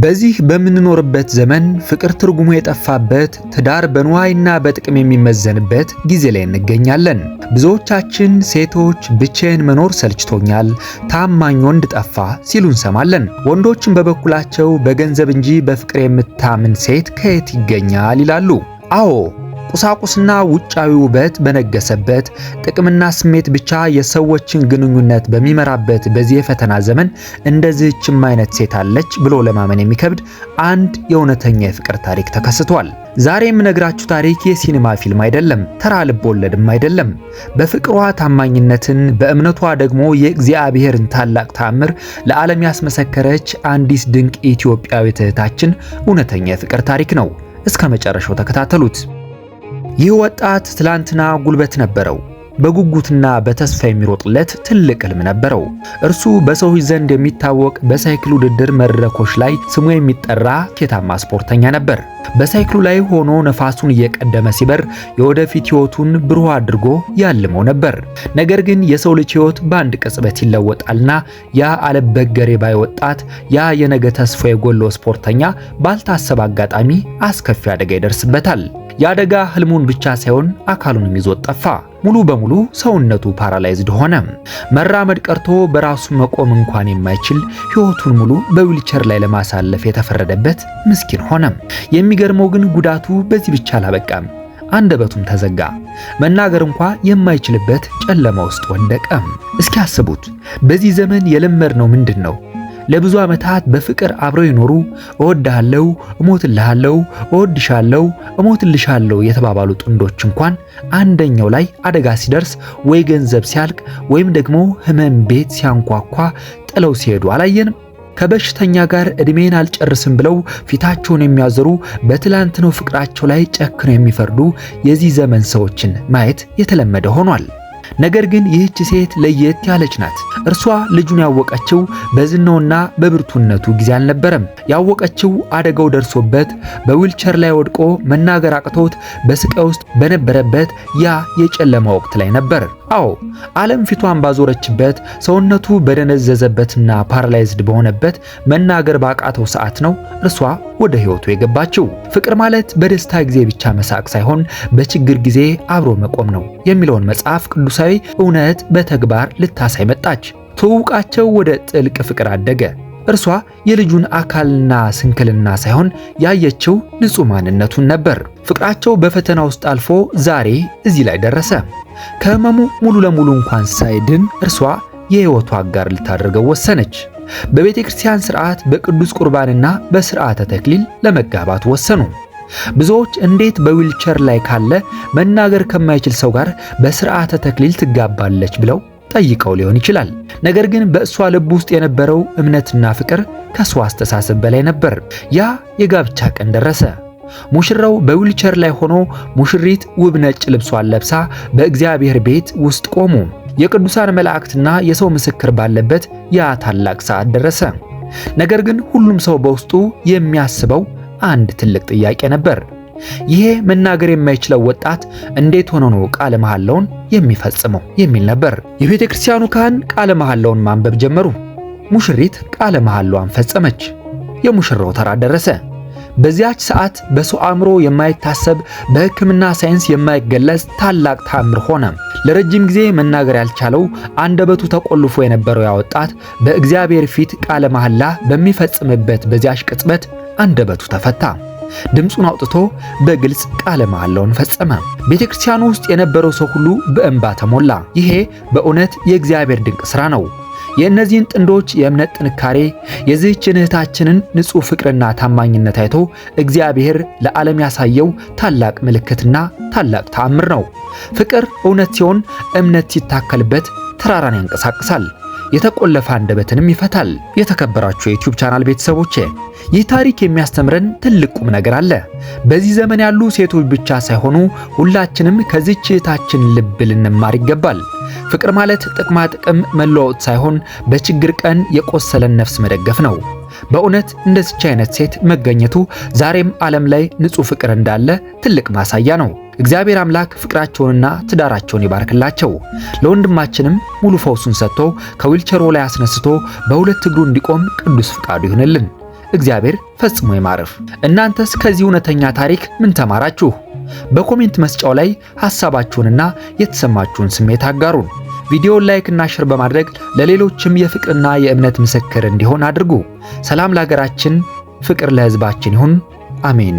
በዚህ በምንኖርበት ዘመን ፍቅር ትርጉሙ የጠፋበት ትዳር በንዋይና በጥቅም የሚመዘንበት ጊዜ ላይ እንገኛለን። ብዙዎቻችን ሴቶች ብቻዬን መኖር ሰልችቶኛል፣ ታማኝ ወንድ ጠፋ ሲሉ እንሰማለን። ወንዶችም በበኩላቸው በገንዘብ እንጂ በፍቅር የምታምን ሴት ከየት ይገኛል ይላሉ። አዎ ቁሳቁስና ውጫዊ ውበት በነገሰበት ጥቅምና ስሜት ብቻ የሰዎችን ግንኙነት በሚመራበት በዚህ የፈተና ዘመን እንደዚህችም አይነት ሴት አለች ብሎ ለማመን የሚከብድ አንድ የእውነተኛ የፍቅር ታሪክ ተከስቷል። ዛሬ የምነግራችሁ ታሪክ የሲኒማ ፊልም አይደለም፣ ተራ ልብ ወለድም አይደለም። በፍቅሯ ታማኝነትን፣ በእምነቷ ደግሞ የእግዚአብሔርን ታላቅ ተአምር ለዓለም ያስመሰከረች አንዲት ድንቅ ኢትዮጵያዊት እህታችን እውነተኛ የፍቅር ታሪክ ነው። እስከ መጨረሻው ተከታተሉት። ይህ ወጣት ትላንትና ጉልበት ነበረው። በጉጉትና በተስፋ የሚሮጥለት ትልቅ ህልም ነበረው። እርሱ በሰዎች ዘንድ የሚታወቅ በሳይክል ውድድር መድረኮች ላይ ስሙ የሚጠራ ኬታማ ስፖርተኛ ነበር። በሳይክሉ ላይ ሆኖ ነፋሱን እየቀደመ ሲበር የወደፊት ህይወቱን ብሩህ አድርጎ ያልመው ነበር። ነገር ግን የሰው ልጅ ህይወት በአንድ ቅጽበት ይለወጣልና ያ አለበገሬ ባይ ወጣት፣ ያ የነገ ተስፋ የጎለው ስፖርተኛ ባልታሰበ አጋጣሚ አስከፊ አደጋ ይደርስበታል። የአደጋ ህልሙን ብቻ ሳይሆን አካሉንም ይዞት ጠፋ። ሙሉ በሙሉ ሰውነቱ ፓራላይዝድ ሆነ። መራመድ ቀርቶ በራሱ መቆም እንኳን የማይችል ህይወቱን ሙሉ በዊልቸር ላይ ለማሳለፍ የተፈረደበት ምስኪን ሆነ። የሚገርመው ግን ጉዳቱ በዚህ ብቻ አላበቃም። አንደበቱም ተዘጋ። መናገር እንኳን የማይችልበት ጨለማ ውስጥ ወደቀ። እስኪ አስቡት፣ በዚህ ዘመን የለመድነው ምንድን ነው? ለብዙ ዓመታት በፍቅር አብረው ይኖሩ እወድሃለሁ፣ እሞትልሃለሁ፣ እወድሻለሁ፣ እሞትልሻለሁ የተባባሉ ጥንዶች እንኳን አንደኛው ላይ አደጋ ሲደርስ ወይ ገንዘብ ሲያልቅ ወይም ደግሞ ህመም ቤት ሲያንኳኳ ጥለው ሲሄዱ አላየንም? ከበሽተኛ ጋር እድሜን አልጨርስም ብለው ፊታቸውን የሚያዘሩ በትላንትናው ፍቅራቸው ላይ ጨክነው የሚፈርዱ የዚህ ዘመን ሰዎችን ማየት የተለመደ ሆኗል። ነገር ግን ይህች ሴት ለየት ያለች ናት። እርሷ ልጁን ያወቀችው በዝናውና በብርቱነቱ ጊዜ አልነበረም። ያወቀችው አደጋው ደርሶበት በዊልቸር ላይ ወድቆ መናገር አቅቶት በስቃይ ውስጥ በነበረበት ያ የጨለማ ወቅት ላይ ነበር። አዎ ዓለም ፊቷን ባዞረችበት፣ ሰውነቱ በደነዘዘበትና ፓራላይዝድ በሆነበት መናገር ባቃተው ሰዓት ነው እርሷ ወደ ህይወቱ የገባችው። ፍቅር ማለት በደስታ ጊዜ ብቻ መሳቅ ሳይሆን በችግር ጊዜ አብሮ መቆም ነው የሚለውን መጽሐፍ ቅዱሳዊ እውነት በተግባር ልታሳይ መጣች። ትውውቃቸው ወደ ጥልቅ ፍቅር አደገ። እርሷ የልጁን አካልና ስንክልና ሳይሆን ያየችው ንጹህ ማንነቱን ነበር። ፍቅራቸው በፈተና ውስጥ አልፎ ዛሬ እዚህ ላይ ደረሰ። ከህመሙ ሙሉ ለሙሉ እንኳን ሳይድን እርሷ የህይወቱ አጋር ልታደርገው ወሰነች። በቤተ ክርስቲያን ሥርዓት በቅዱስ ቁርባንና በሥርዓተ ተክሊል ለመጋባት ወሰኑ። ብዙዎች እንዴት በዊልቸር ላይ ካለ መናገር ከማይችል ሰው ጋር በሥርዓተ ተክሊል ትጋባለች ብለው ጠይቀው ሊሆን ይችላል። ነገር ግን በእሷ ልብ ውስጥ የነበረው እምነትና ፍቅር ከሷ አስተሳሰብ በላይ ነበር። ያ የጋብቻ ቀን ደረሰ። ሙሽራው በዊልቸር ላይ ሆኖ ሙሽሪት ውብ ነጭ ልብሷን ለብሳ በእግዚአብሔር ቤት ውስጥ ቆሙ። የቅዱሳን መላእክትና የሰው ምስክር ባለበት ያ ታላቅ ሰዓት ደረሰ። ነገር ግን ሁሉም ሰው በውስጡ የሚያስበው አንድ ትልቅ ጥያቄ ነበር። ይሄ መናገር የማይችለው ወጣት እንዴት ሆኖ ነው ቃለ መሐላውን የሚፈጽመው የሚል ነበር። የቤተ ክርስቲያኑ ካህን ቃለ መሐላውን ማንበብ ጀመሩ። ሙሽሪት ቃለ መሐላዋን ፈጸመች። የሙሽራው ተራ ደረሰ። በዚያች ሰዓት በሰው አእምሮ የማይታሰብ በሕክምና ሳይንስ የማይገለጽ ታላቅ ተአምር ሆነ። ለረጅም ጊዜ መናገር ያልቻለው አንደበቱ ተቆልፎ የነበረው ያ ወጣት በእግዚአብሔር ፊት ቃለ መሐላ በሚፈጽምበት በዚያች ቅጽበት አንደበቱ ተፈታ። ድምፁን አውጥቶ በግልጽ ቃለ መሐላውን ፈጸመ። ቤተክርስቲያኑ ውስጥ የነበረው ሰው ሁሉ በእንባ ተሞላ። ይሄ በእውነት የእግዚአብሔር ድንቅ ሥራ ነው። የእነዚህን ጥንዶች የእምነት ጥንካሬ፣ የዚህችን እህታችንን ንጹሕ ፍቅርና ታማኝነት አይቶ እግዚአብሔር ለዓለም ያሳየው ታላቅ ምልክትና ታላቅ ተአምር ነው። ፍቅር እውነት ሲሆን እምነት ሲታከልበት ተራራን ያንቀሳቅሳል፣ የተቆለፈ አንደበትንም ይፈታል። የተከበራችሁ የዩቲዩብ ቻናል ቤተሰቦቼ ይህ ታሪክ የሚያስተምረን ትልቅ ቁም ነገር አለ። በዚህ ዘመን ያሉ ሴቶች ብቻ ሳይሆኑ ሁላችንም ከዚህች እህታችን ልብ ልንማር ይገባል። ፍቅር ማለት ጥቅማ ጥቅም መለዋወጥ ሳይሆን በችግር ቀን የቆሰለን ነፍስ መደገፍ ነው። በእውነት እንደዚች አይነት ሴት መገኘቱ ዛሬም ዓለም ላይ ንጹህ ፍቅር እንዳለ ትልቅ ማሳያ ነው። እግዚአብሔር አምላክ ፍቅራቸውንና ትዳራቸውን ይባርክላቸው። ለወንድማችንም ሙሉ ፈውሱን ሰጥቶ ከዊልቸሩ ላይ አስነስቶ በሁለት እግሩ እንዲቆም ቅዱስ ፍቃዱ ይሁንልን። እግዚአብሔር ፈጽሞ ይማርህ። እናንተስ ከዚህ እውነተኛ ታሪክ ምን ተማራችሁ? በኮሜንት መስጫው ላይ ሐሳባችሁንና የተሰማችሁን ስሜት አጋሩን። ቪዲዮውን ላይክ እና ሼር በማድረግ ለሌሎችም የፍቅርና የእምነት ምስክር እንዲሆን አድርጉ። ሰላም ለሀገራችን፣ ፍቅር ለሕዝባችን ይሁን። አሜን።